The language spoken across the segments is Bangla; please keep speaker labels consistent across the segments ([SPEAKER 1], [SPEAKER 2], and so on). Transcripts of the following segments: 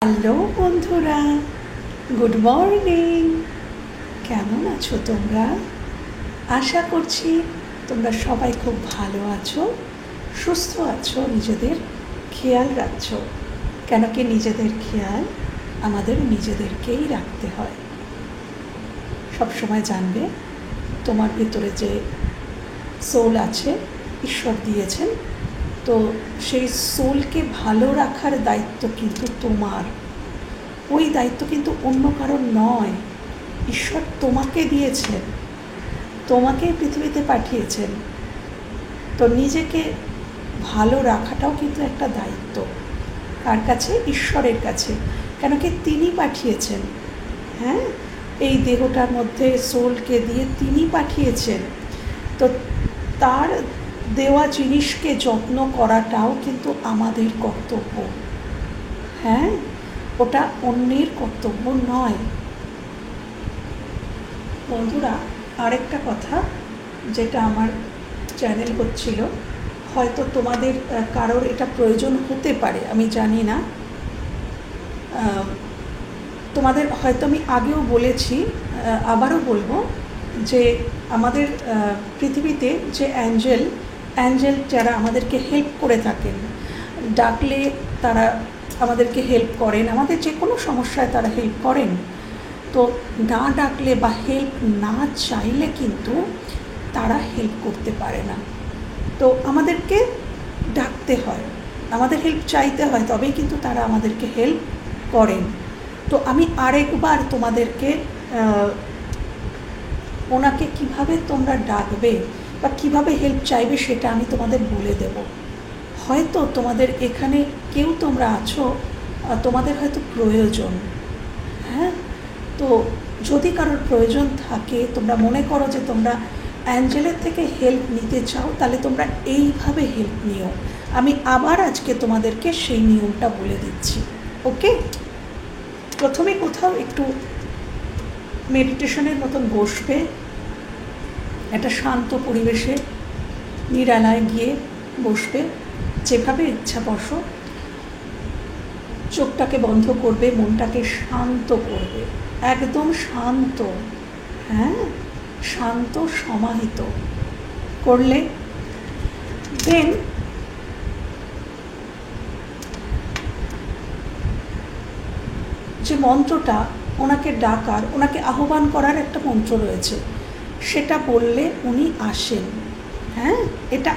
[SPEAKER 1] হ্যালো বন্ধুরা, গুড মর্নিং। কেমন আছো তোমরা? আশা করছি তোমরা সবাই খুব ভালো আছো, সুস্থ আছো, নিজেদের খেয়াল রাখছো। কেন কি নিজেদের খেয়াল আমাদের নিজেদেরকেই রাখতে হয়। সবসময় জানবে তোমার ভিতরে যে সোল আছে, ঈশ্বর দিয়েছেন, তো সেই সোলকে ভালো রাখার দায়িত্ব কিন্তু তোমার। ওই দায়িত্ব কিন্তু অন্য কারোর নয়। ঈশ্বর তোমাকে দিয়েছেন, তোমাকে পৃথিবীতে পাঠিয়েছেন। তো নিজেকে ভালো রাখাটাও কিন্তু একটা দায়িত্ব। কার কাছে? ঈশ্বরের কাছে। কেন কি তিনি পাঠিয়েছেন। হ্যাঁ, এই দেহটার মধ্যে সোলকে দিয়ে তিনি পাঠিয়েছেন। তো তার দেওয়া জিনিসকে যত্ন করাটাও কিন্তু আমাদের কর্তব্য। হ্যাঁ, ওটা অন্যের কর্তব্য নয়। বন্ধুরা, আরেকটা কথা, যেটা আমার চ্যানেল হচ্ছিল, হয়তো তোমাদের কারোর এটা প্রয়োজন হতে পারে, আমি জানি না। তোমাদের হয়তো আমি আগেও বলেছি, আবারও বলবো, যে আমাদের পৃথিবীতে যে অ্যাঞ্জেল যারা আমাদেরকে হেল্প করে থাকেন, ডাকলে তারা আমাদেরকে হেল্প করেন, আমাদের যে কোনো সমস্যায় তারা হেল্প করেন। তো না ডাকলে বা হেল্প না চাইলে কিন্তু তারা হেল্প করতে পারে না। তো আমাদেরকে ডাকতে হয়, আমাদের হেল্প চাইতে হয়, তবেই কিন্তু তারা আমাদেরকে হেল্প করেন। তো আমি আরেকবার তোমাদেরকে ওনাকে কিভাবে তোমরা ডাকবে বা কিভাবে হেল্প চাইবে সেটা আমি তোমাদের বলে দেব। হয়তো তোমাদের এখানে কেউ তোমরা আছো, তোমাদের হয়তো প্রয়োজন। হ্যাঁ, তো যদি কারোর প্রয়োজন থাকে, তোমরা মনে করো যে তোমরা অ্যাঞ্জেলের থেকে হেল্প নিতে চাও, তাহলে তোমরা এইভাবে হেল্প নিও। আমি আবার আজকে তোমাদেরকে সেই নিয়মটা বলে দিচ্ছি। ওকে, প্রথমে কোথাও একটু মেডিটেশনের মতন বসবে, একটা শান্ত পরিবেশে নিরালায় গিয়ে বসবে, যেভাবে ইচ্ছা বসো। চোখটাকে বন্ধ করবে, মনটাকে শান্ত করবে, একদম শান্ত। হ্যাঁ, শান্ত সমাহিত করলে দেন যে মন্ত্রটা ওনাকে ডাকার, ওনাকে আহ্বান করার একটা মন্ত্র রয়েছে, সেটা বললে উনি আসেন। হ্যাঁ, এটা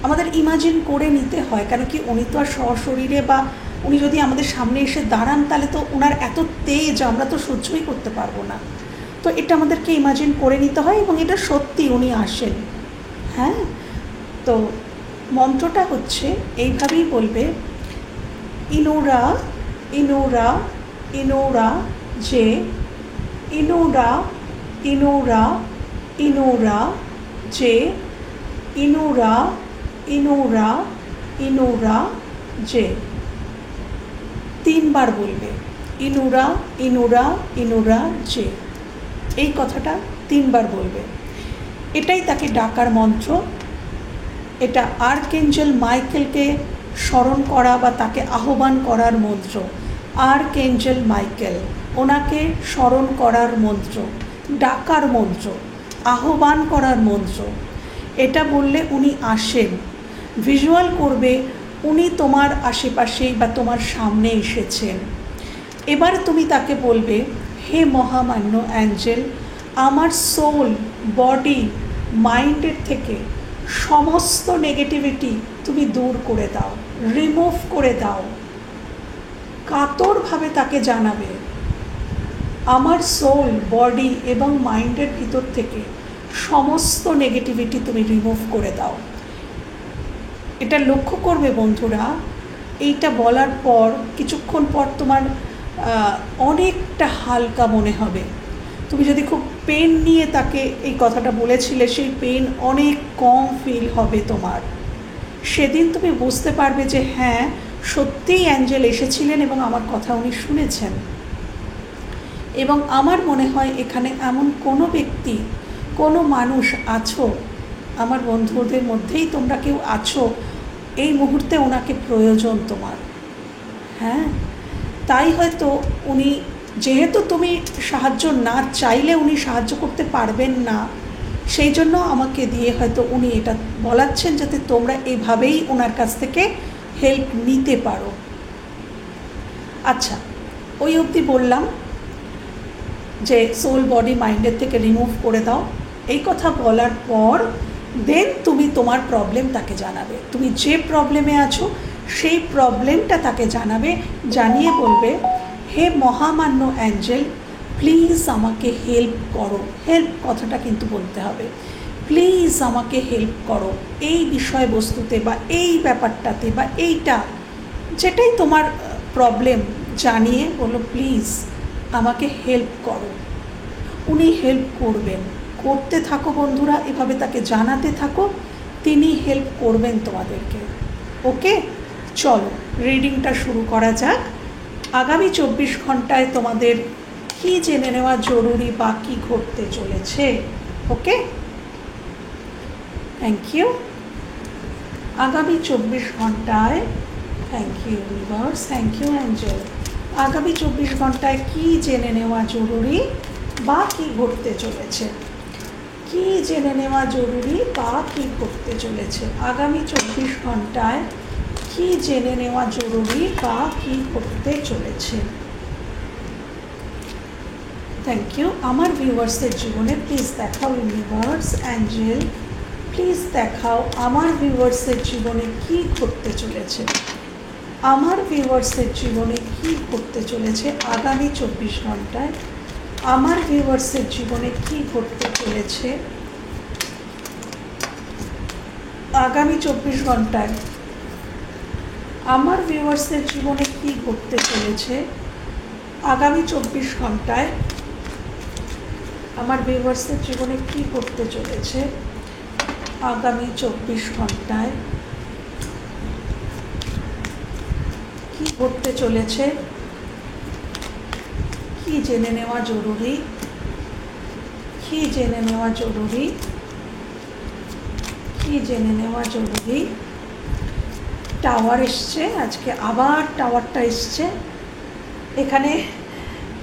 [SPEAKER 1] আমাদের ইমাজিন করে নিতে হয়। কেন কি উনি তো আর সশরীরে, বা উনি যদি আমাদের সামনে এসে দাঁড়ান, তাহলে তো ওনার এত তেজ আমরা তো সহ্যই করতে পারবো না। তো এটা আমাদেরকে ইমাজিন করে নিতে হয়, এবং এটা সত্যি উনি আসেন। হ্যাঁ, তো মন্ত্রটা হচ্ছে এইভাবেই বলবে: ইনোরা ইনোরা ইনোরা যে, ইনোরা ইনোরা ইনোরা যে, ইনোরা ইনোরা ইনোরা যে। 3 বার বলবে, ইনোরা ইনোরা ইনোরা যে। এই কথাটা 3 বার বলবে। এটাই তাকে ডাকার মন্ত্র। এটা আর্কএঞ্জেল মাইকেলকে স্মরণ করা বা তাকে আহ্বান করার মন্ত্র। আর্কএঞ্জেল মাইকেল, ওনাকে স্মরণ করার মন্ত্র, ডাকার মন্ত্র, আহ্বান করার মন্ত্র। এটা বললে উনি আসেন। ভিজুয়াল করবে উনি তোমার আশেপাশেই বা তোমার সামনে এসেছেন। এবার তুমি তাকে বলবে, হে মহামান্য অ্যাঞ্জেল, আমার সোল, বডি, মাইন্ডের থেকে সমস্ত নেগেটিভিটি তুমি দূর করে দাও, রিমুভ করে দাও। কাতরভাবে তাকে জানাবে, আমার সোল, বডি এবং মাইন্ডের ভিতর থেকে সমস্ত নেগেটিভিটি তুমি রিমুভ করে দাও। এটা লক্ষ্য করবে বন্ধুরা, এইটা বলার পর কিছুক্ষণ পর তোমার অনেকটা হালকা মনে হবে। তুমি যদি খুব পেন নিয়ে তাকে এই কথাটা বলেছিলে, সেই পেন অনেক কম ফিল হবে তোমার। সেদিন তুমি বুঝতে পারবে যে হ্যাঁ, সত্যিই অ্যাঞ্জেল এসেছিলেন এবং আমার কথা উনি শুনেছেন। এবং আমার মনে হয় এখানে এমন কোনো ব্যক্তি, কোনো মানুষ আছো, আমার বন্ধুদের মধ্যেই তোমরা কেউ আছো, এই মুহূর্তে ওনাকে প্রয়োজন তোমার। হ্যাঁ, তাই হয়তো উনি, যেহেতু তুমি সাহায্য না চাইলে উনি সাহায্য করতে পারবেন না, সেই জন্য আমাকে দিয়ে হয়তো উনি এটা বলাচ্ছেন যাতে তোমরা এভাবেই ওনার কাছ থেকে হেল্প নিতে পারো। আচ্ছা, ওই অবধি বললাম যে সোল বডি মাইন্ডের থেকে রিমুভ করে দাও। এই কথা বলার পর দেন তুমি তোমার প্রবলেম তাকে জানাবে। তুমি যে প্রবলেমে আছো সেই প্রবলেমটা তাকে জানাবে, জানিয়ে বলবে, হে মহামান্য অ্যাঞ্জেল, প্লিজ আমাকে হেল্প করো। হেল্প কথাটা কিন্তু বলতে হবে, প্লিজ আমাকে হেল্প করো এই বিষয়বস্তুতে বা এই ব্যাপারটাতে বা এইটা, যেটাই তোমার প্রবলেম, জানিয়ে বলো প্লিজ আমাকে হেল্প করো। উনি হেল্প করবেন, করতে থাকো বন্ধুরা, এভাবে তাকে জানাতে থাকো, তিনি হেল্প করবেন তোমাদেরকে। ওকে, চলো রিডিংটা শুরু করা যাক। আগামী 24 ঘন্টায় তোমাদের কী জেনে নেওয়া জরুরি বা কী ঘটতে চলেছে। Okay, thank you. আগামী 24 ঘন্টায়, thank you universe, thank you angel. আগামী 24 ঘন্টায় কী জেনে নেওয়া জরুরি বা কী ঘটতে চলেছে, কী জেনে নেওয়া জরুরি বা কী ঘটতে চলেছে আগামী 24 ঘন্টায়, কী জেনে নেওয়া জরুরি বা কী ঘটতে চলেছে। Thank you. আমার ভিউয়ার্সের জীবনে প্লিজ দেখাও ইউনিভার্স, অ্যাঞ্জেল প্লিজ দেখাও আমার ভিউয়ার্সের জীবনে কী ঘটতে চলেছে, আমার ভিউয়ার্সের জীবনে কী ঘটতে চলেছে আগামী 24 ঘন্টায়, আমার ভিউয়ার্সের জীবনে কী ঘটতে চলেছে আগামী 24 ঘন্টায়, আমার ভিউয়ার্সের জীবনে কী ঘটতে চলেছে আগামী 24 ঘন্টায়, আমার ভিউয়ার্সের জীবনে কী ঘটতে চলেছে আগামী 24 ঘন্টায়, কী ঘটতে চলেছে, কী জেনে নেওয়া জরুরি, কী জেনে নেওয়া জরুরি, কী জেনে নেওয়া জরুরি। টাওয়ার এসছে, আজকে আবার টাওয়ারটা এসছে। এখানে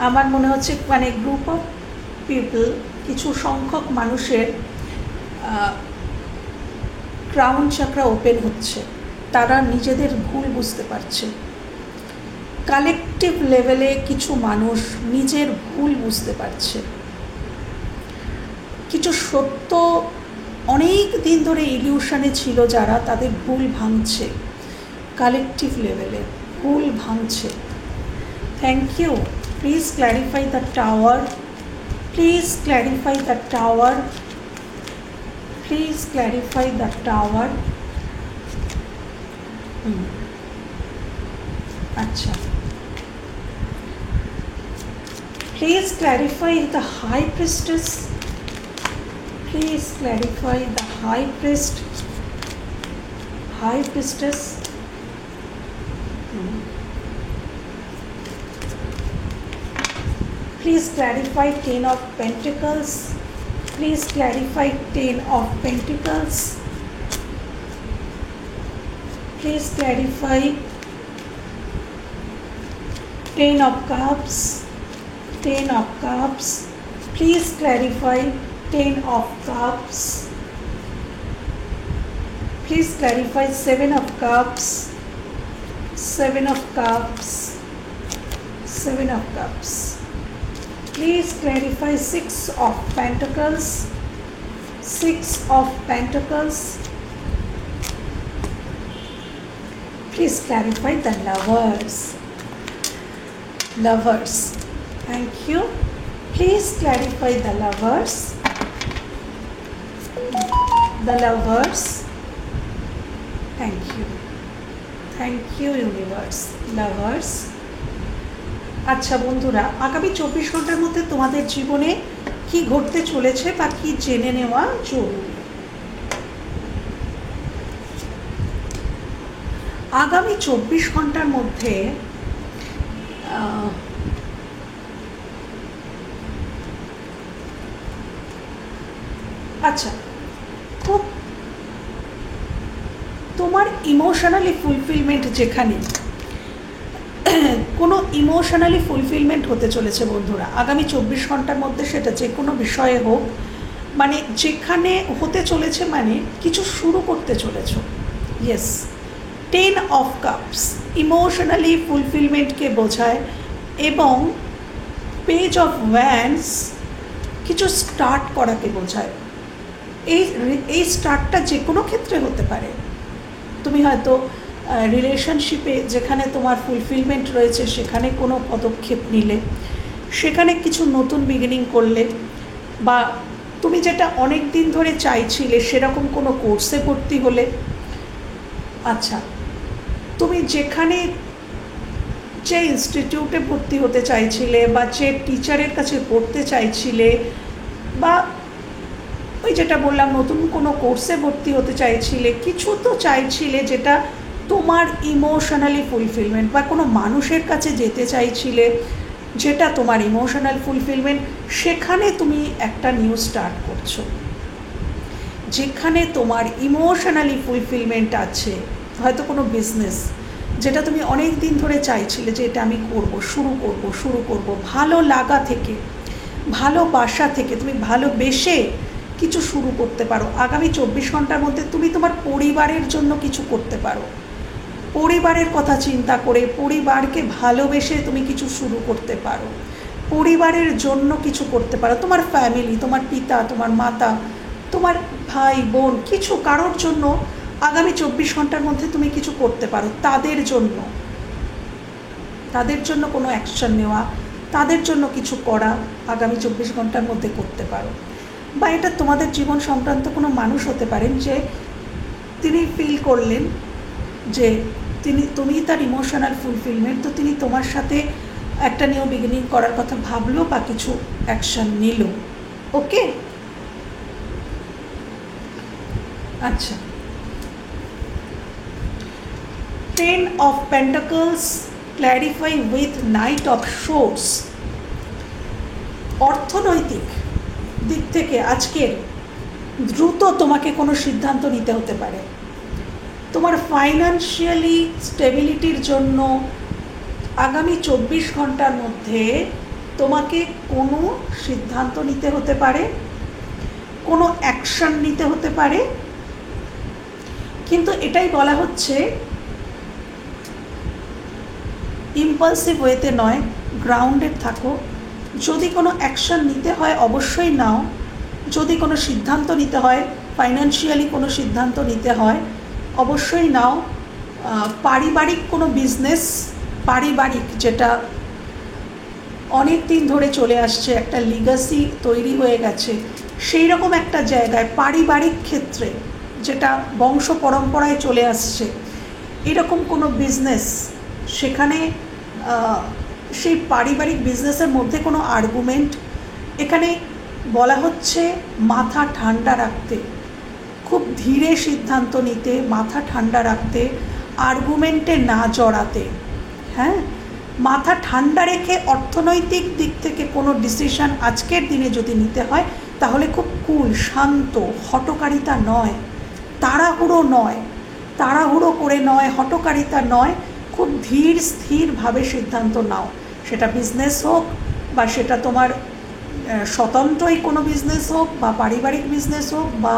[SPEAKER 1] আমার মনে হচ্ছে মানে গ্রুপ অফ পিপল, কিছু সংখ্যক মানুষের ক্রাউন চাকরা ওপেন হচ্ছে, তারা নিজেদের ভুল বুঝতে পারছে। কালেকটিভ লেভেলে কিছু মানুষ নিজের ভুল বুঝতে পারছে, কিছু সত্য অনেক দিন ধরে ইলিউশনে ছিল যারা, তাদের ভুল ভাঙছে, কালেকটিভ লেভেলে ভুল ভাঙছে। Thank you. Please clarify the tower, please clarify the tower, please clarify the tower. আচ্ছা, please clarify the high priestess, please clarify the high priest, high priestess. Please clarify 10 of Pentacles, please clarify 10 of Pentacles, please clarify 10 of Cups, 10 of Cups, please clarify 10 of Cups, please clarify 7 of Cups, 7 of Cups, 7 of Cups, please clarify 6 of Pentacles, 6 of Pentacles, please clarify the Lovers, Lovers. Thank you. Please clarify the Lovers, the Lovers. Thank you. Thank you universe, Lovers. আচ্ছা বন্ধুরা, আগামী 24 ঘন্টার মধ্যে তোমাদের জীবনে কি ঘটতে চলেছে বা কি জেনে নেওয়া জরুরি। আগামী 24 ঘন্টার মধ্যে আচ্ছা, খুব তোমার ইমোশনালি ফুলফিলমেন্ট যেখানে কোনো ইমোশনালি ফুলফিলমেন্ট হতে চলেছে বন্ধুরা আগামী 24 ঘন্টার মধ্যে, সেটা যে কোনো বিষয়ে হোক, মানে যেখানে হতে চলেছে মানে কিছু শুরু করতে চলেছ। ইয়েস, 10 অফ কাপস ইমোশনালি ফুলফিলমেন্টকে বোঝায়, এবং পেজ অফ ওয়ান্ডস কিছু স্টার্ট করাকে বোঝায়। এই স্টার্টটা যে কোনো ক্ষেত্রে হতে পারে। তুমি হয়তো রিলেশনশিপে যেখানে তোমার ফুলফিলমেন্ট রয়েছে সেখানে কোনো পদক্ষেপ নিলে, সেখানে কিছু নতুন বিগিনিং করলে, বা তুমি যেটা অনেক দিন ধরে চাইছিলে সেরকম কোনো কোর্সে ভর্তি হলে। আচ্ছা, তুমি যেখানে যে ইনস্টিটিউটে ভর্তি হতে চাইছিলে বা যে টিচারের কাছে পড়তে চাইছিলে, বা ওই যেটা বললাম নতুন কোনো কোর্সে ভর্তি হতে চাইছিলে, কিছু তো চাইছিলে যেটা তোমার ইমোশনালি ফুলফিলমেন্ট, বা কোনো মানুষের কাছে যেতে চাইছিলে যেটা তোমার ইমোশনাল ফুলফিলমেন্ট, সেখানে তুমি একটা নিউ স্টার্ট করছো। যেখানে তোমার ইমোশনালি ফুলফিলমেন্ট আছে, হয়তো কোনো বিজনেস যেটা তুমি অনেক দিন ধরে চাইছিলে যে এটা আমি করব, শুরু করব, ভালো লাগা থেকে, ভালোবাসা থেকে, তুমি ভালোবেসে কিছু শুরু করতে পারো। আগামী 24 ঘন্টার মধ্যে তুমি তোমার পরিবারের জন্য কিছু করতে পারো। পরিবারের কথা চিন্তা করে, পরিবারকে ভালোবেসে তুমি কিছু শুরু করতে পারো, পরিবারের জন্য কিছু করতে পারো। তোমার ফ্যামিলি, তোমার পিতা, তোমার মাতা, তোমার ভাই বোন, কিছু কারোর জন্য আগামী 24 ঘন্টার মধ্যে তুমি কিছু করতে পারো। তাদের জন্য কোনো অ্যাকশন নেওয়া, তাদের জন্য কিছু করা আগামী 24 ঘন্টার মধ্যে করতে পারো। বা এটা তোমাদের জীবন সংক্রান্ত কোনো মানুষ হতে পারেন যে তিনি ফিল করলেন যে তুমি তার ইমোশনাল ফুলফিলমেন্ট, তো তিনি তোমার সাথে একটা নিউ বিগিনিং করার কথা ভাবলো বা কিছু অ্যাকশন নিল। ওকে, আচ্ছা, 10 of Pentacles clarify with Knight of Swords। অর্থনৈতিক দিক থেকে আজকের দ্রুত তোমাকে কোনো সিদ্ধান্ত নিতে হতে পারে। তোমার ফাইন্যান্সিয়ালি স্টেবিলিটির জন্য আগামী 24 ঘন্টার মধ্যে তোমাকে কোনো সিদ্ধান্ত নিতে হতে পারে, কোনো অ্যাকশন নিতে হতে পারে। কিন্তু এটাই বলা হচ্ছে ইম্পালসিভ ওয়েতে নয়, গ্রাউন্ডেড থাকো। যদি কোনো অ্যাকশন নিতে হয় অবশ্যই নাও, যদি কোনো সিদ্ধান্ত নিতে হয়, ফাইন্যান্সিয়ালি কোনো সিদ্ধান্ত নিতে হয় অবশ্যই নাও। পারিবারিক কোনো বিজনেস, পারিবারিক যেটা অনেক দিন ধরে চলে আসছে, একটা লিগাসি তৈরি হয়ে গেছে, সেই রকম একটা জায়গায় পারিবারিক ক্ষেত্রে যেটা বংশ পরম্পরায় চলে আসছে, এরকম কোনো বিজনেস, সেখানে সেই পারিবারিক বিজনেসের মধ্যে কোনো আর্গুমেন্ট, এখানে বলা হচ্ছে মাথা ঠান্ডা রাখতে, খুব ধীরে সিদ্ধান্ত নিতে, মাথা ঠান্ডা রাখতে, আর্গুমেন্টে না জড়াতে। হ্যাঁ, মাথা ঠান্ডা রেখে অর্থনৈতিক দিক থেকে কোনো ডিসিশন আজকের দিনে যদি নিতে হয় তাহলে খুব কুল, শান্ত, হঠকারিতা নয়, তাড়াহুড়ো করে নয়, হঠকারিতা নয়, খুব ধীর স্থিরভাবে সিদ্ধান্ত নাও। সেটা বিজনেস হোক বা সেটা তোমার স্বতন্ত্রই কোনো বিজনেস হোক বা পারিবারিক বিজনেস হোক বা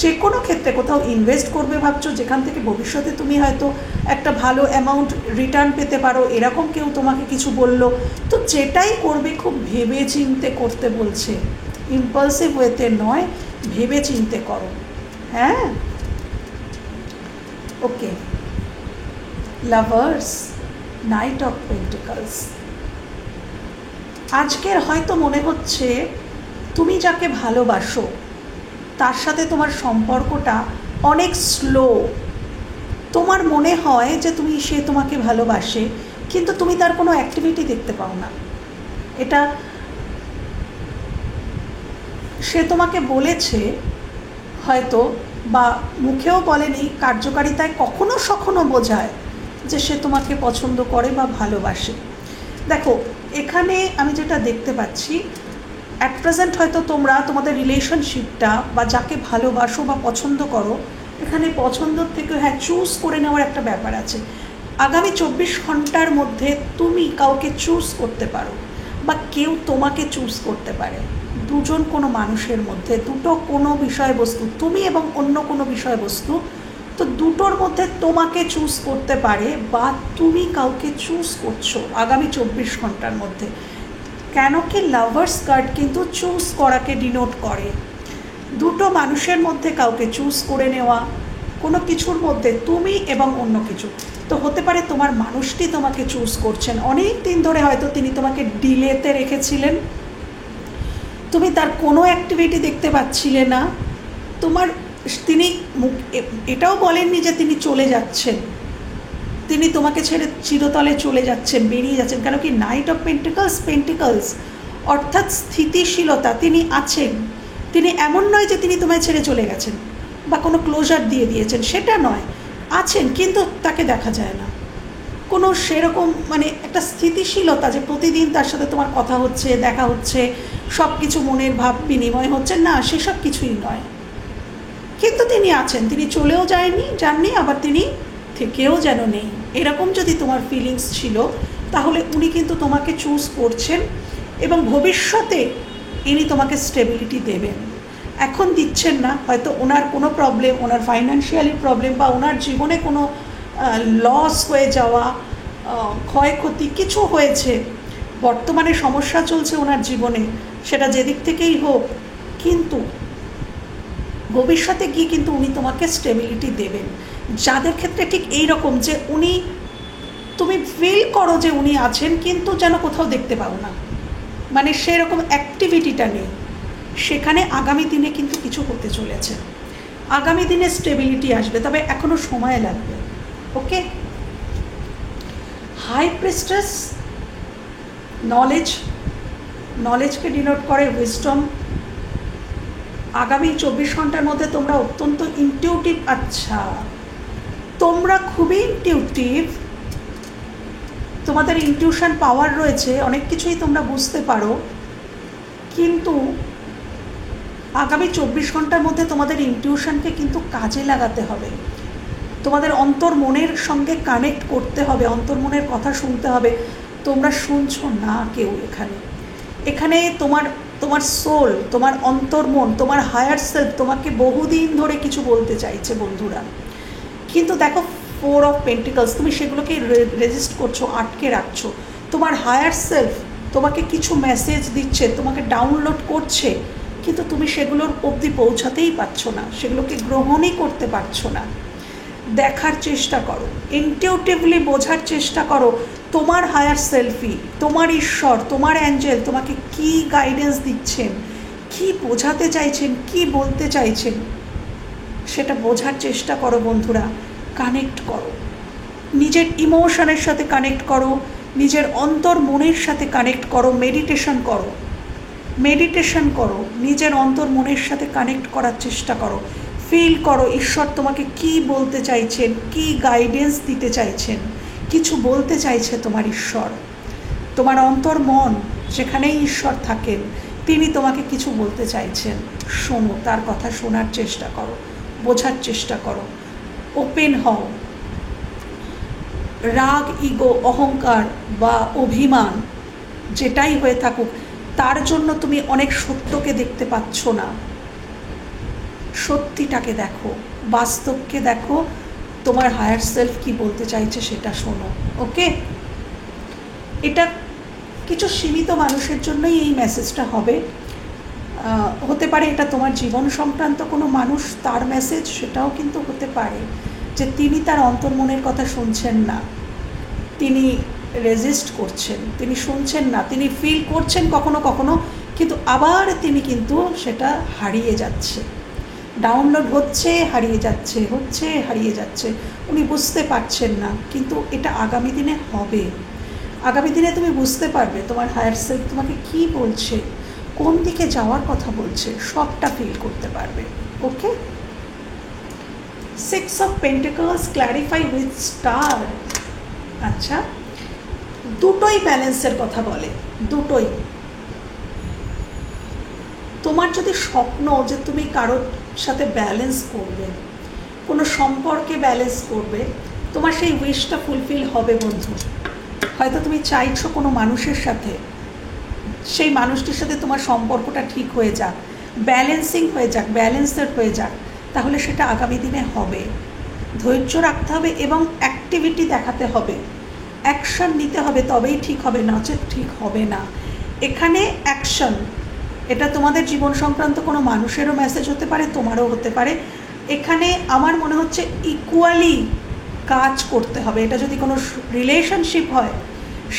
[SPEAKER 1] যে কোনো ক্ষেত্রে কোথাও ইনভেস্ট করবে ভাবছো, যেখান থেকে ভবিষ্যতে তুমি হয়তো একটা ভালো অ্যামাউন্ট রিটার্ন পেতে পারো, এরকম কেউ তোমাকে কিছু বললো, তো যেটাই করবে খুব ভেবে চিন্তে করতে বলছে, ইম্পালসিভ ওয়েতে নয়, ভেবে চিন্তে করো। হ্যাঁ, okay. Lovers, knight of pentacles. আজকের হয়তো মনে হচ্ছে তুমি যাকে ভালোবাসো তার সাথে তোমার সম্পর্কটা অনেক স্লো। তোমার মনে হয় যে সে তোমাকে ভালোবাসে, কিন্তু তুমি তার কোনো অ্যাক্টিভিটি দেখতে পাও না। এটা সে তোমাকে বলেছে হয়তো, বা মুখেও বলেনি, কার্যকারিতায় কখনো সখনো বোঝায় যে সে তোমাকে পছন্দ করে বা ভালোবাসে। দেখো, এখানে আমি যেটা দেখতে পাচ্ছি, অ্যাট প্রেজেন্ট হয়তো তোমাদের রিলেশনশিপটা বা যাকে ভালোবাসো বা পছন্দ করো, এখানে পছন্দর থেকে চুজ করে নেওয়ার একটা ব্যাপার আছে। আগামী 24 ঘন্টার মধ্যে তুমি কাউকে চুজ করতে পারো বা কেউ তোমাকে চুজ করতে পারে। দুজন কোনো মানুষের মধ্যে দুটো কোনো বিষয়বস্তু, তুমি এবং অন্য কোনো বিষয়বস্তু, তো দুটোর মধ্যে তোমাকে চুজ করতে পারে বা তুমি কাউকে চুজ করছো আগামী 24 ঘন্টার মধ্যে। কেন কি লাভার্স কার্ড কিন্তু চুজ করাকে ডিনোট করে। দুটো মানুষের মধ্যে কাউকে চুজ করে নেওয়া, কোনো কিছুর মধ্যে তুমি এবং অন্য কিছু। তো হতে পারে তোমার মানুষটি তোমাকে চুজ করছেন, অনেক দিন ধরে হয়তো তিনি তোমাকে ডিলেতে রেখেছিলেন, তুমি তার কোনো অ্যাক্টিভিটি দেখতে পাচ্ছিলে না। তোমার তিনি এটাও বলেননি যে তিনি চলে যাচ্ছেন, তিনি তোমাকে ছেড়ে চিরতলে চলে যাচ্ছেন, বেরিয়ে যাচ্ছেন। কেন কি নাইট অফ পেন্টিকলস অর্থাৎ স্থিতিশীলতা, তিনি আছেন। তিনি এমন নয় যে তিনি তোমায় ছেড়ে চলে গেছেন বা কোনো ক্লোজার দিয়ে দিয়েছেন, সেটা নয়, আছেন কিন্তু তাকে দেখা যায় না। কোনো সেরকম মানে একটা স্থিতিশীলতা যে প্রতিদিন তার সাথে তোমার কথা হচ্ছে, দেখা হচ্ছে, সব কিছু মনের ভাব বিনিময় হচ্ছে, না সেসব কিছুই নয়। কিন্তু তিনি আছেন, তিনি চলেও যাননি, আবার তিনি থেকেও যেন নেই। এরকম যদি তোমার ফিলিংস ছিল তাহলে উনি কিন্তু তোমাকে চুজ করছেন এবং ভবিষ্যতে ইনি তোমাকে স্টেবিলিটি দেবেন। এখন দিচ্ছেন না, হয়তো ওনার কোনো প্রবলেম, ওনার ফাইন্যান্সিয়ালি প্রবলেম বা ওনার জীবনে কোনো লস হয়ে যাওয়া, ক্ষয়ক্ষতি কিছু হয়েছে, বর্তমানে সমস্যা চলছে ওনার জীবনে, সেটা যেদিক থেকেই হোক, কিন্তু ভবিষ্যতে গিয়ে কিন্তু উনি তোমাকে স্টেবিলিটি দেবেন। যাদের ক্ষেত্রে ঠিক এই রকম যে উনি, তুমি ফিল করো যে উনি আছেন কিন্তু যেন কোথাও দেখতে পাও না, মানে সেরকম অ্যাক্টিভিটিটা নেই, সেখানে আগামী দিনে কিন্তু কিছু হতে চলেছে, আগামী দিনে স্টেবিলিটি আসবে, তবে এখনও সময় লাগবে। ওকে, হাই প্রিস্টেস নলেজকে ডিনোট করে, উইজডম। আগামী 24 ঘন্টার মধ্যে তোমরা অত্যন্ত ইনটিউটিভ। আচ্ছা, তোমরা খুবই ইনটিউটিভ, তোমাদের ইনটিউশন পাওয়ার রয়েছে, অনেক কিছুই তোমরা বুঝতে পারো, কিন্তু আগামী 24 ঘন্টার মধ্যে তোমাদের ইনটিউশনকে কিন্তু কাজে লাগাতে হবে, তোমাদের অন্তর্মনের সঙ্গে কানেক্ট করতে হবে, অন্তর্মনের কথা শুনতে হবে। তোমরা শুনছো না কেউ এখানে তোমার সোল, তোমার অন্তর্মন, তোমার হায়ার সেলফ তোমাকে বহুদিন ধরে কিছু বলতে চাইছে বন্ধুরা, কিন্তু দেখো 4 অফ পেন্টিকলস, তুমি সেগুলোকে রেজিস্ট করছো, আটকে রাখছো। তোমার হায়ার সেলফ তোমাকে কিছু মেসেজ দিচ্ছে, তোমাকে ডাউনলোড করছে, কিন্তু তুমি সেগুলোর অবধি পৌঁছাতেই পারছো না, সেগুলোকে গ্রহণই করতে পারছো না। দেখার চেষ্টা করো, ইনটিউটিভলি বোঝার চেষ্টা করো তোমার হায়ার সেলফি, তোমার ঈশ্বর, তোমার অ্যাঞ্জেল তোমাকে কি গাইডেন্স দিচ্ছেন, কি বোঝাতে চাইছেন, কি বলতে চাইছেন, সেটা বোঝার চেষ্টা করো বন্ধুরা। কানেক্ট করো, নিজের ইমোশনের সাথে কানেক্ট করো, নিজের অন্তর মনের সাথে কানেক্ট করো, মেডিটেশন করো, নিজের অন্তর মনের সাথে কানেক্ট করার চেষ্টা করো, ফিল করো ঈশ্বর তোমাকে কি বলতে চাইছেন, কি গাইডেন্স দিতে চাইছেন, কিছু বলতে চাইছে তোমার ঈশ্বর, তোমার অন্তর মন যেখানেই ঈশ্বর থাকেন তিনি তোমাকে কিছু বলতে চাইছেন। শোনো, তার কথা শোনার চেষ্টা করো, বোঝার চেষ্টা করো, ওপেন হও। রাগ, ইগো, অহংকার বা অভিমান যেটাই হয়ে থাকুক, তার জন্য তুমি অনেক সত্যকে দেখতে পাচ্ছ না, সত্যিটাকে দেখো, বাস্তবকে দেখো, তোমার হায়ার সেলফ কি বলতে চাইছে সেটা শোনো। ওকে, এটা কিছু সীমিত মানুষের জন্যই এই মেসেজটা হবে, হতে পারে এটা তোমার জীবন সংক্রান্ত কোনো মানুষ, তার মেসেজ, সেটাও কিন্তু হতে পারে যে তিনি তার অন্তর্মনের কথা শুনছেন না, তিনি রেজিস্ট করছেন, তিনি শুনছেন না, তিনি ফিল করছেন কখনো কখনো, কিন্তু আবার তিনি কিন্তু সেটা হারিয়ে যাচ্ছে, ডাউনলোড হচ্ছে হারিয়ে যাচ্ছে, উনি বুঝতে পারছেন না, কিন্তু এটা আগামী দিনে হবে। আগামী দিনে তুমি বুঝতে পারবে তোমার হায়ার সেলফ তোমাকে কী বলছে, কোন দিকে যাওয়ার কথা বলছে, সবটা ফিল করতে পারবে। ওকে, 6 of pentacles clarify with star. আচ্ছা, দুটোই ব্যালেন্সের কথা বলে, দুটোই। তোমার যদি স্বপ্ন যে তুমি কারোর সাথে ব্যালেন্স করবে, কোনো সম্পর্কে ব্যালেন্স করবে, তোমার সেই উইশটা ফুলফিল হবে বন্ধু। হয়তো তুমি চাইছো কোনো মানুষের সাথে, সেই মানুষটির সাথে তোমার সম্পর্কটা ঠিক হয়ে যাক, ব্যালেন্সিং হয়ে যাক, ব্যালেন্সড হয়ে যাক, তাহলে সেটা আগামী দিনে হবে। ধৈর্য রাখতে হবে এবং অ্যাক্টিভিটি দেখাতে হবে, অ্যাকশন নিতে হবে, তবেই ঠিক হবে, নচেত ঠিক হবে না। এখানে অ্যাকশন, এটা তোমাদের জীবন সংক্রান্ত কোনো মানুষেরও মেসেজ হতে পারে, তোমারও হতে পারে। এখানে আমার মনে হচ্ছে ইকুয়ালি কাজ করতে হবে। এটা যদি কোনো রিলেশনশিপ হয়,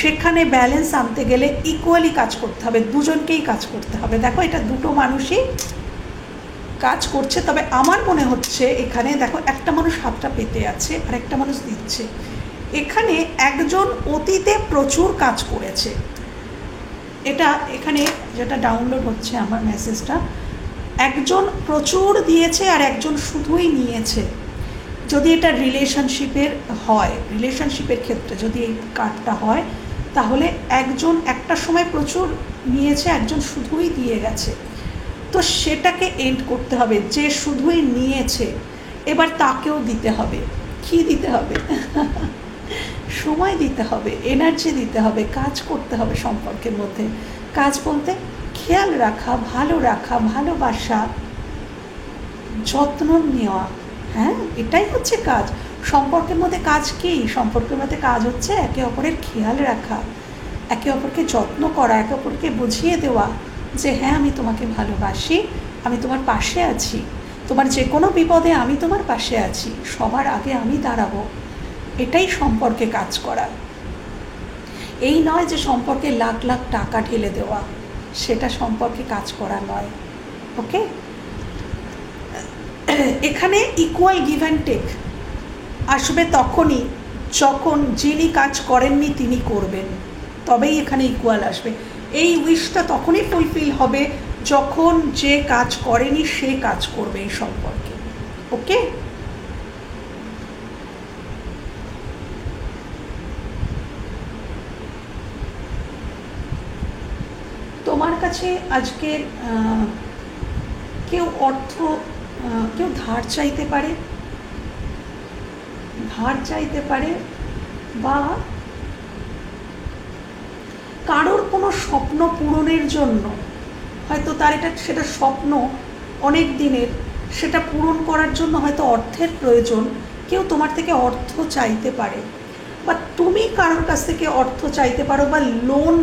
[SPEAKER 1] সেখানে ব্যালেন্স আনতে গেলে ইকুয়ালি কাজ করতে হবে, দুজনকেই কাজ করতে হবে। দেখো, এটা দুটো মানুষই কাজ করছে। তবে আমার মনে হচ্ছে এখানে দেখো, একটা মানুষ হাতটা পেতে আছে আর একটা মানুষ দিচ্ছে। এখানে একজন অতীতে প্রচুর কাজ করেছে, এটা এখানে যেটা ডাউনলোড হচ্ছে আমার মেসেজটা, একজন প্রচুর দিয়েছে আর একজন শুধুই নিয়েছে। যদি এটা রিলেশনশিপের হয়, রিলেশনশিপের ক্ষেত্রে যদি এই কার্ডটা হয়, তাহলে একজন একটা সময় প্রচুর নিয়েছে, একজন শুধুই দিয়ে গেছে। তো সেটাকে এন্ড করতে হবে। যে শুধুই নিয়েছে, এবার তাকেও দিতে হবে। কি দিতে হবে? সময় দিতে হবে, এনার্জি দিতে হবে, কাজ করতে হবে সম্পর্কের মধ্যে। কাজ বলতে খেয়াল রাখা, ভালো রাখা, ভালোবাসা, যত্ন নেওয়া। হ্যাঁ, এটাই হচ্ছে কাজ। সম্পর্কের মধ্যে কাজ কি? সম্পর্কের মধ্যে কাজ হচ্ছে একে অপরের খেয়াল রাখা, একে অপরকে যত্ন করা, একে অপরকে বুঝিয়ে দেওয়া যে হ্যাঁ, আমি তোমাকে ভালোবাসি, আমি তোমার পাশে আছি, তোমার যে কোনো বিপদে আমি তোমার পাশে আছি, সবার আগে আমি দাঁড়াবো। এটাই সম্পর্কে কাজ করা। এই নয় যে সম্পর্কে লাখ লাখ টাকা ঢেলে দেওয়া, সেটা সম্পর্কে কাজ করা নয়। ওকে, এখানে ইকুয়াল গিভ অ্যান্ড টেক আসবে তখনই যখন যিনি কাজ করেননি তিনি করবেন, তবেই এখানে ইকুয়াল আসবে। এই উইশটা তখনই ফুলফিল হবে যখন যে কাজ করেনি সে কাজ করবে এই সম্পর্কে। ওকে, তোমার কাছে আজকে কেউ কেউ ধার চাইতে পারে, বা কারোর কোনো স্বপ্ন পূরণের জন্য, হয়তো তার সেটা স্বপ্ন অনেক দিনের, সেটা পূরণ করার জন্য হয়তো অর্থের প্রয়োজন। কেউ তোমার থেকে অর্থ চাইতে পারে, বা তুমি কারোর কাছ থেকে অর্থ চাইতে পারো, বা লোন,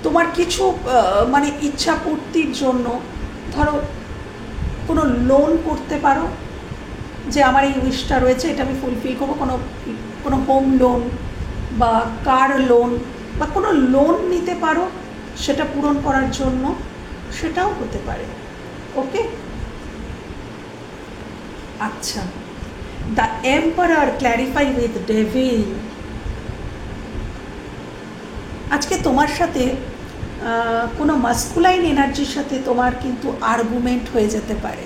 [SPEAKER 1] তোমার কিছু মানে ইচ্ছা পূর্তির জন্য ধরো কোনো লোন করতে পারো, যে আমার এই উইশটা রয়েছে, এটা আমি ফুলফিল করবো। কোনো হোম লোন বা কার লোন বা কোনো লোন নিতে পারো সেটা পূরণ করার জন্য, সেটাও হতে পারে। ওকে, আচ্ছা, the emperor clarify with devil. আজকে তোমার সাথে কোনো মাস্কুলাইন এনার্জির সাথে তোমার কিন্তু আর্গুমেন্ট হয়ে যেতে পারে।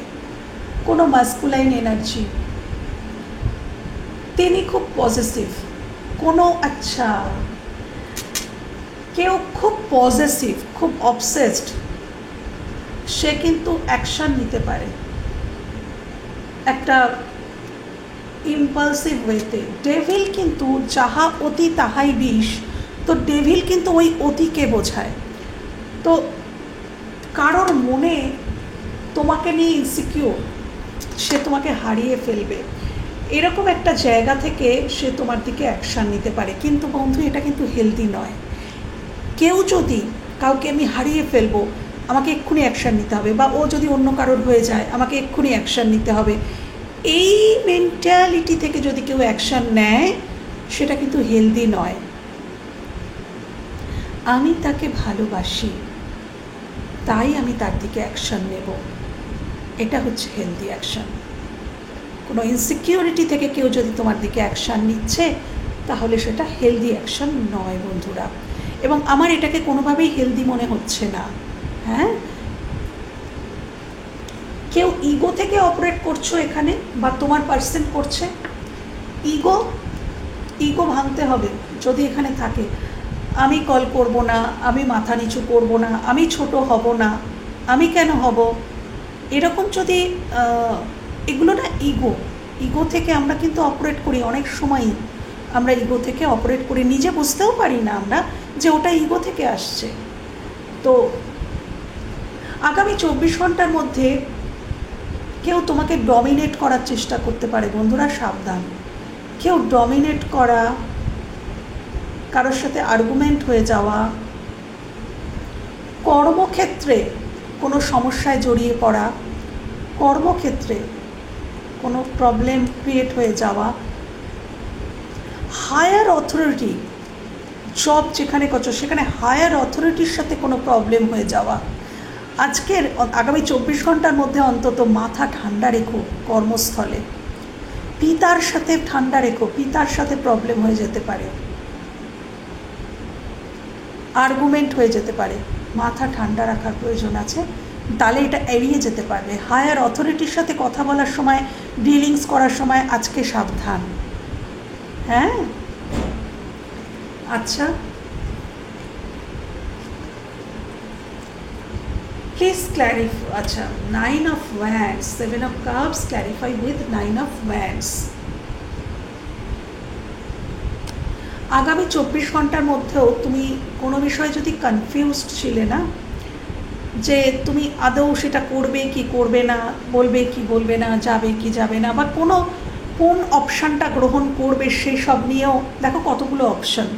[SPEAKER 1] কোনো মাস্কুলাইন এনার্জি, তিনি খুব পজিটিভ, কেউ খুব পজিটিভ, খুব অবসেসড, সে কিন্তু অ্যাকশন নিতে পারে একটা ইম্পালসিভ ওয়েতে। ডেভিল কিন্তু যাহা অতি তাহাই বিষ, তো ডেভিল কিন্তু ওই অতিকে বোঝায়। তো কারোর মনে তোমাকে নিয়ে ইনসিকিউর, সে তোমাকে হারিয়ে ফেলবে, এরকম একটা জায়গা থেকে সে তোমার দিকে অ্যাকশান নিতে পারে। কিন্তু বন্ধু, এটা কিন্তু হেলদি নয়। কেউ যদি কাউকে আমি হারিয়ে ফেলবো, আমাকে এক্ষুনি অ্যাকশান নিতে হবে, বা ও যদি অন্য কারোর হয়ে যায় আমাকে এক্ষুনি অ্যাকশান নিতে হবে, এই মেন্টালিটি থেকে যদি কেউ অ্যাকশান নেয়, সেটা কিন্তু হেলদি নয়। আমি তাকে ভালোবাসি, তাই আমি তার দিকে অ্যাকশান নেব, এটা হচ্ছে হেলদি অ্যাকশান। কোনো ইনসিকিউরিটি থেকে কেউ যদি তোমার দিকে অ্যাকশান নিচ্ছে, তাহলে সেটা হেলদি অ্যাকশান নয় বন্ধুরা। এবং আমার এটাকে কোনোভাবেই হেলদি মনে হচ্ছে না। হ্যাঁ, কেউ ইগো থেকে অপারেট করছো এখানে, বা তোমার পার্সন করছে। ইগো ভাঙতে হবে যদি এখানে থাকে। আমি কল করব না, আমি মাথা নিচু করব না, আমি ছোট হব না, আমি কেন হব, এরকম যদি এগুলো না ইগো থেকে আমরা কিন্তু অপারেট করি অনেক সময়ই। আমরা ইগো থেকে অপারেট করি, নিজে বুঝতেও পারি না আমরা যে ওটা ইগো থেকে আসছে। তো আগামী 24 ঘন্টার মধ্যে কেউ তোমাকে ডমিনেট করার চেষ্টা করতে পারে, বন্ধুরা সাবধান। কেউ ডমিনেট করা, কারোর সাথে আর্গুমেন্ট হয়ে যাওয়া, কর্মক্ষেত্রে কোনো সমস্যায় জড়িয়ে পড়া, কর্মক্ষেত্রে কোনো প্রবলেম ক্রিয়েট হয়ে যাওয়া, হায়ার অথরিটি, জব যেখানে করছো সেখানে হায়ার অথরিটির সাথে কোনো প্রবলেম হয়ে যাওয়া। আজকের আগামী 24 ঘন্টার মধ্যে অন্তত মাথা ঠান্ডা রেখো কর্মস্থলে। পিতার সাথে ঠান্ডা রেখো, পিতার সাথে প্রবলেম হয়ে যেতে পারে, আর্গুমেন্ট হয়ে যেতে পারে, মাথা ঠান্ডা রাখার প্রয়োজন আছে, তাহলে এটা এড়িয়ে যেতে পারবে। হায়ার অথরিটির সাথে কথা বলার সময়, ডিলিংস করার সময় আজকে সাবধান। হ্যাঁ, আচ্ছা, প্লিজ ক্ল্যারিফাই। আচ্ছা, 9 of Wands, 7 of Cups, clarify with 9 of Wands। আগামী 24 ঘন্টার মধ্যেও তুমি কোনো বিষয়ে যদি কনফিউজড ছিলে না, যে তুমি আদৌ সেটা করবে কি করবে না, বলবে কি বলবে না, যাবে কি যাবে না, বা কোন অপশানটা গ্রহণ করবে সেই সব নিয়েও দেখো কতগুলো অপশান,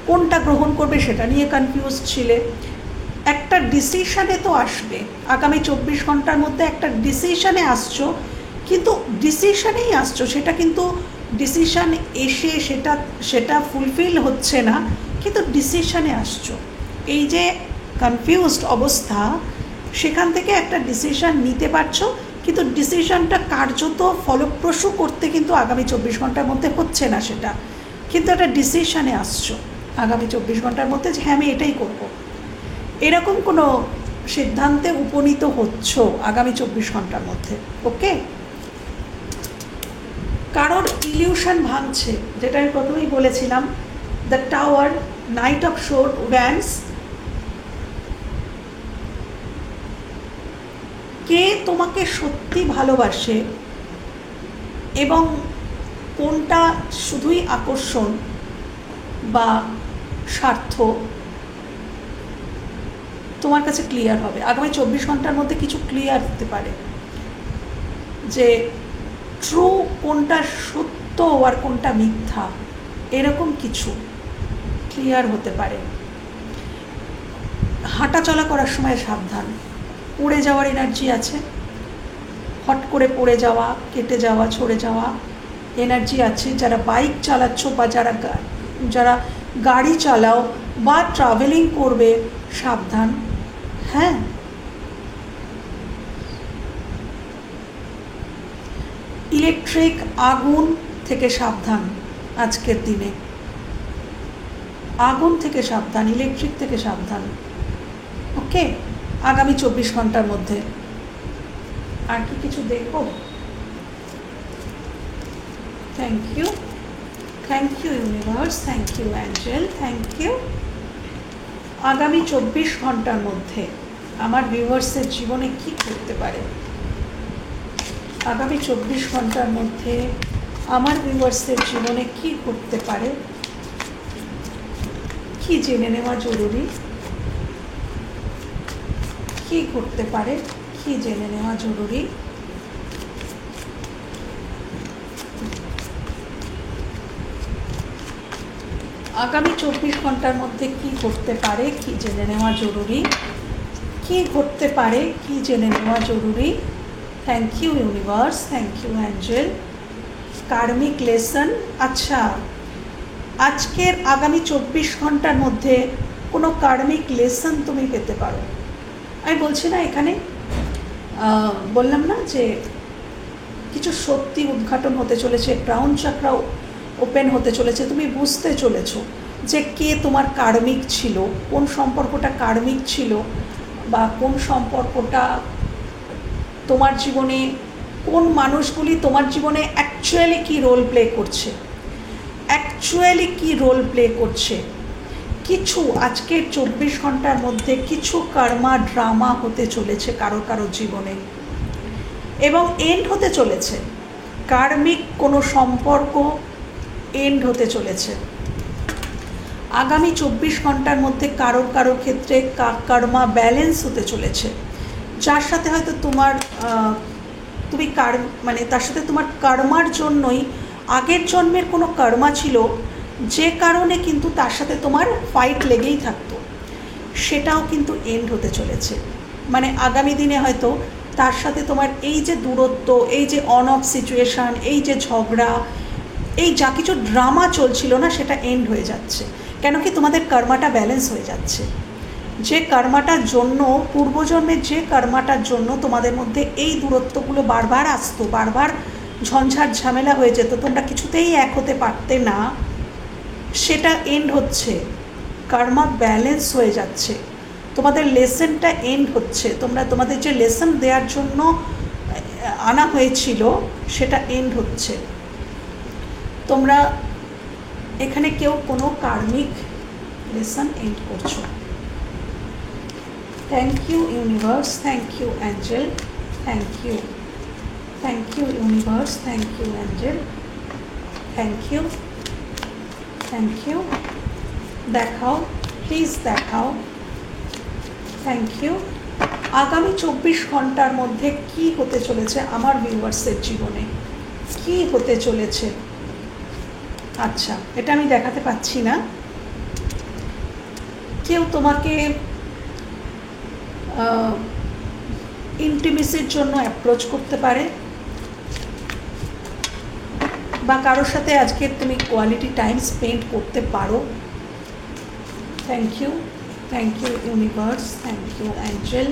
[SPEAKER 1] কোনটা গ্রহণ করবে সেটা নিয়ে কনফিউজড ছিলে। একটা ডিসিশানে তো আসবে, আগামী 24 ঘন্টার মধ্যে একটা ডিসিশানে আসছো, কিন্তু ডিসিশানেই আসছো, সেটা কিন্তু ডিসিশান এসে সেটা ফুলফিল হচ্ছে না, কিন্তু ডিসিশানে আসছো। এই যে কনফিউজড অবস্থা, সেখান থেকে একটা ডিসিশান নিতে পারছো, কিন্তু ডিসিশানটা কার্যত ফলপ্রসূ করতে কিন্তু আগামী 24 ঘন্টার মধ্যে হচ্ছে না সেটা, কিন্তু একটা ডিসিশানে আসছো আগামী 24 ঘন্টার মধ্যে যে হ্যাঁ আমি এটাই করব, এরকম কোনো সিদ্ধান্তে উপনীত হচ্ছ আগামী 24 ঘন্টার মধ্যে। ওকে, কারোর ইলিউশন ভাঙছে, যেটা আমি প্রথমেই বলেছিলাম, the tower, knight of wands. কে তোমাকে সত্যি ভালোবাসে এবং কোনটা শুধুই আকর্ষণ বা স্বার্থ, তোমার কাছে ক্লিয়ার হবে আগামী 24 ঘন্টার মধ্যে। কিছু ক্লিয়ার হতে পারে যে ট্রু কোনটা সত্য আর কোনটা মিথ্যা, এরকম কিছু ক্লিয়ার হতে পারে। হাঁটা চলা করার সময় সাবধান, পড়ে যাওয়ার এনার্জি আছে, হট করে পড়ে যাওয়া, কেটে যাওয়া, ছড়ে যাওয়া এনার্জি আছে। যারা বাইক চালাচ্ছ বা যারা গাড়ি চালাও বা ট্রাভেলিং করবে, সাবধান। হ্যাঁ, ইলেকট্রিক আগুন থেকে সাবধান আজকের দিনে, আগুন থেকে সাবধান, ইলেকট্রিক থেকে সাবধান। ওকে, আগামী 24 ঘন্টার মধ্যে আর কি কিছু দেখো? Thank you universe, thank you angel, thank you. আগামী 24 ঘন্টার মধ্যে আমার ভিউয়ার্সের জীবনে কি করতে পারে? আগামী 24 ঘন্টার মধ্যে আমার ভিউয়ার্সের জীবনে কি করতে পারে, কি জেনে নেওয়া জরুরি, কি করতে পারে, কি জেনে নেওয়া জরুরি। আগামী 24 ঘন্টার মধ্যে কি করতে পারে, কি জেনে নেওয়া জরুরি, কি ঘটতে পারে, কি জেনে নেওয়া জরুরি। Thank you universe, thank you angel. Karmic lesson. আচ্ছা, আজকের আগামী 24 ঘন্টার মধ্যে কোনো কার্মিক লেসন তুমি পেতে পারো। আমি বলছি না, এখানে বললাম না যে কিছু সত্যি উদ্ঘাটন হতে চলেছে, ক্রাউন চাকরা ওপেন হতে চলেছে, তুমি বুঝতে চলেছো যে কে তোমার কার্মিক ছিল, কোন সম্পর্কটা কার্মিক ছিল, বা কোন সম্পর্কটা তোমার জীবনে, কোন মানুষগুলি তোমার জীবনে অ্যাকচুয়ালি কী রোল প্লে করছে, কিছু আজকের 24 ঘন্টার মধ্যে কিছু কর্মা ড্রামা হতে চলেছে কারো জীবনে, এবং এন্ড হতে চলেছে। কার্মিক কোনো সম্পর্ক এন্ড হতে চলেছে। আগামী 24 ঘন্টার মধ্যে কারোর কারোর ক্ষেত্রে কর্মা ব্যালেন্স হতে চলেছে। যার সাথে হয়তো তোমার তুমি মানে তার সাথে তোমার কর্মার জন্যই আগের জন্মের কোনো কর্মা ছিল, যে কারণে কিন্তু তার সাথে তোমার ফাইট লেগেই থাকতো, সেটাও কিন্তু এন্ড হতে চলেছে। মানে আগামী দিনে হয়তো তার সাথে তোমার এই যে দূরত্ব, এই যে অন অফ সিচুয়েশান, এই যে ঝগড়া, এই যা কিছু ড্রামা চলছিল না, সেটা এন্ড হয়ে যাচ্ছে। কেন কি তোমাদের কর্মাটা ব্যালেন্স হয়ে যাচ্ছে। যে কর্মাটার জন্য, পূর্বজন্মের যে কর্মাটার জন্য তোমাদের মধ্যে এই দূরত্বগুলো বারবার আসতো, বারবার ঝঞ্ঝাট ঝামেলা হয়ে যেত, তোমরা কিছুতেই এক হতে পারতে না, সেটা এন্ড হচ্ছে। কর্মা ব্যালেন্স হয়ে যাচ্ছে, তোমাদের লেসনটা এন্ড হচ্ছে। তোমাদের যে লেসন দেওয়ার জন্য আনা হয়েছিল, সেটা এন্ড হচ্ছে। তোমরা এখানে কেউ কোনো কার্মিক লেসন এন্ড করছো। Thank you universe, thank you angel, thank you, thank you universe, thank you angel, thank you, thank you. দেখাও, প্লিজ দেখাও, থ্যাংক ইউ। আগামী 24 ঘন্টার মধ্যে কি হতে চলেছে আমার ভিউয়ার্সের জীবনে, কি হতে চলেছে? আচ্ছা, এটা আমি দেখাতে পাচ্ছি না। কেউ তোমাকে ইন্টিমেসির জন্য অ্যাপ্রোচ করতে পারে, বা কারোর সাথে আজকে তুমি কোয়ালিটি টাইম স্পেন্ড করতে পারো। Thank you, thank you universe, thank you angel.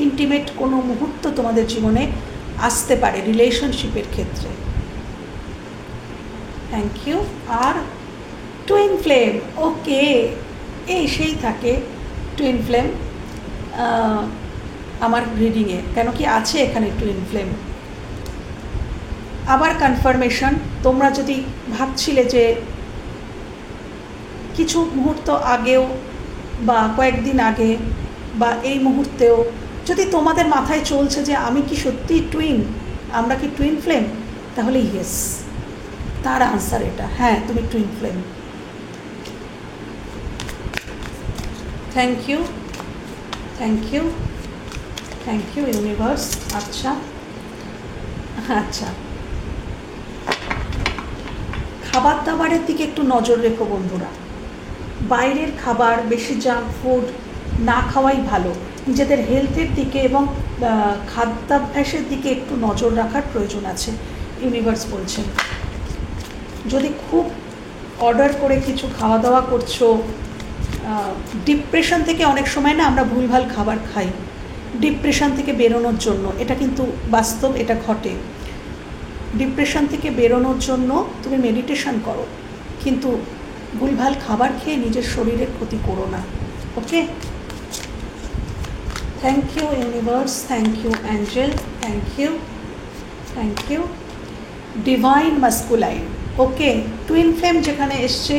[SPEAKER 1] Intimate কোনো মুহূর্ত তোমাদের জীবনে আসতে পারে রিলেশনশিপের ক্ষেত্রে। Thank you. আর টুইন ফ্লেম, ওকে, এই সেই থাকে টুইন ফ্লেম আমার রিডিংয়ে, কেন কি আছে এখানে টুইন ফ্লেম। আবার কনফার্মেশন, তোমরা যদি ভাবছিলে যে কিছু মুহূর্ত আগেও বা কয়েকদিন আগে বা এই মুহূর্তেও যদি তোমাদের মাথায় চলছে যে আমি কি সত্যি টুইন, আমরা কি টুইন ফ্লেম, তাহলে ইয়েস, তার আনসার এটা, হ্যাঁ তুমি twin flame. Thank you, thank you, thank you universe. আচ্ছা আচ্ছা, খাবার দাবারের দিকে একটু নজর রেখো বন্ধুরা। বাইরের খাবার, বেশি জাঙ্ক ফুড না খাওয়াই ভালো। নিজেদের হেলথের দিকে এবং খাদ্যাভ্যাসের দিকে একটু নজর রাখার প্রয়োজন আছে, ইউনিভার্স বলছেন। যদি খুব অর্ডার করে কিছু খাওয়া দাওয়া করছো, ডিপ্রেশন থেকে অনেক সময় না আমরা ভুলভাল খাবার খাই ডিপ্রেশন থেকে বেরোনোর জন্য, এটা কিন্তু বাস্তব, এটা ঘটে। ডিপ্রেশন থেকে বেরোনোর জন্য তুমি মেডিটেশন করো, কিন্তু ভুলভাল খাবার খেয়ে নিজের শরীরের ক্ষতি করো না, okay? Thank you universe, thank you angel, thank you, thank you. Divine masculine, okay, twin flame যেখানে এসছে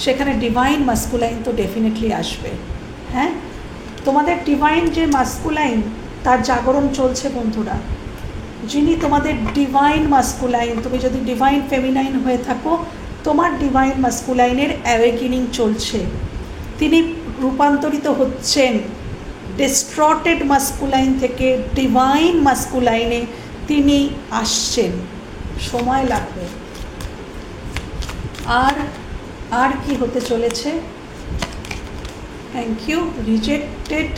[SPEAKER 1] সেখানে ডিভাইন মাস্কুলাইন তো ডেফিনেটলি আসবে। হ্যাঁ, তোমাদের ডিভাইন যে মাস্কুলাইন, তার জাগরণ চলছে বন্ধুরা। যিনি তোমাদের ডিভাইন মাস্কুলাইন, তুমি যদি ডিভাইন ফেমিনাইন হয়ে থাকো, তোমার ডিভাইন মাস্কুলাইনের অ্যাওয়েকেনিং চলছে। তিনি রূপান্তরিত হচ্ছেন ডিস্ট্রটেড মাস্কুলাইন থেকে ডিভাইন মাস্কুলাইনে তিনি আসছেন, সময় লাগবে। আর কি হতে চলেছে? Thank you. রিজেক্টেড,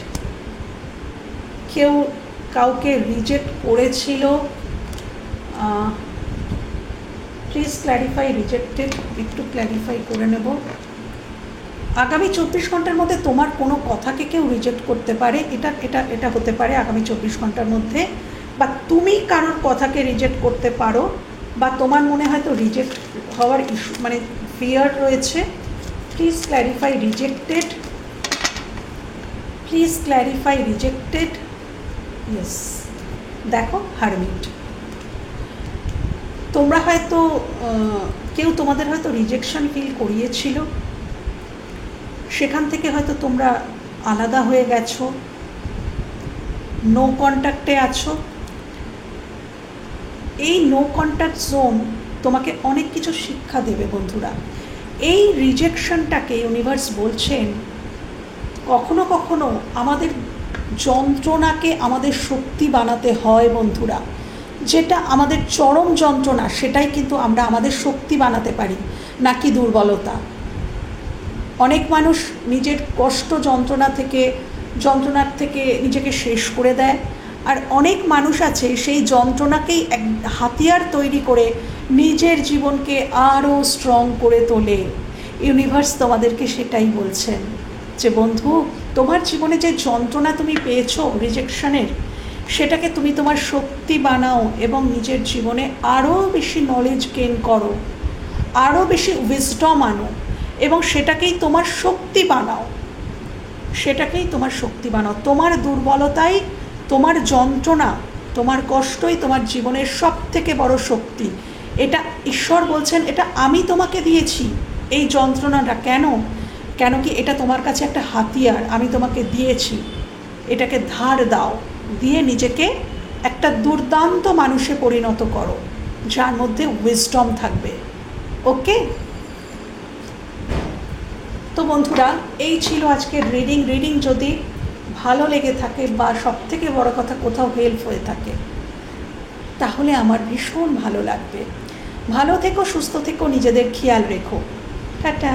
[SPEAKER 1] কেউ কাউকে রিজেক্ট করেছিল, প্লিজ ক্ল্যারিফাই রিজেক্টেড, একটু ক্ল্যারিফাই করে নেব। আগামী 24 ঘন্টার মধ্যে তোমার কোনো কথাকে কেউ রিজেক্ট করতে পারে, এটা হতে পারে আগামী 24 ঘন্টার মধ্যে, বা তুমি কারোর কথাকে রিজেক্ট করতে পারো, বা তোমার মনে হয়তো রিজেক্ট হওয়ার ইস্যু মানে ফিয়ার রয়েছে। Please clarify rejected, please clarify rejected. Yes, দেখো হারমিট, তোমরা হয়তো কেউ তোমাদের হয়তো রিজেকশন ফিল করিয়েছিল, সেখান থেকে হয়তো তোমরা আলাদা হয়ে গেছো, নো কন্ট্যাক্টে আছো। এই নো কন্ট্যাক্ট জোন তোমাকে অনেক কিছু শিক্ষা দেবে বন্ধুরা। এই রিজেকশনটাকে ইউনিভার্স বলছেন কখনো কখনো আমাদের যন্ত্রণাকে আমাদের শক্তি বানাতে হয় বন্ধুরা। যেটা আমাদের চরম যন্ত্রণা সেটাই কিন্তু আমরা আমাদের শক্তি বানাতে পারি, নাকি দুর্বলতা। অনেক মানুষ নিজের কষ্ট যন্ত্রণার থেকে নিজেকে শেষ করে দেয়, আর অনেক মানুষ আছে সেই যন্ত্রণাকেই এক হাতিয়ার তৈরি করে নিজের জীবনকে আরও স্ট্রং করে তোলে। ইউনিভার্স তোমাদেরকে সেটাই বলছেন যে বন্ধু, তোমার জীবনে যে যন্ত্রণা তুমি পেয়েছো রিজেকশনের, সেটাকে তুমি তোমার শক্তি বানাও এবং নিজের জীবনে আরও বেশি নলেজ গেইন করো, আরও বেশি উইজডম আনো এবং সেটাকেই তোমার শক্তি বানাও, তোমার দুর্বলতাই, তোমার যন্ত্রণা, তোমার কষ্টই তোমার জীবনের সব থেকে বড় শক্তি। এটা ঈশ্বর বলছেন, এটা আমি তোমাকে দিয়েছি এই যন্ত্রণাটা। কেন কি এটা তোমার কাছে একটা হাতিয়ার আমি তোমাকে দিয়েছি, এটাকে ধার দাও, দিয়ে নিজেকে একটা দুর্দান্ত মানুষে পরিণত করো যার মধ্যে উইজডম থাকবে। ওকে, তো বন্ধুরা এই ছিল আজকের রিডিং যদি ভালো লেগে থাকে বা সবথেকে বড় কথা কোথাও হেল্প হয়ে থাকে তাহলে আমার ভীষণ ভালো লাগবে। ভালো থেকো, সুস্থ থেকো, নিজেদের খেয়াল রেখো। টাটা।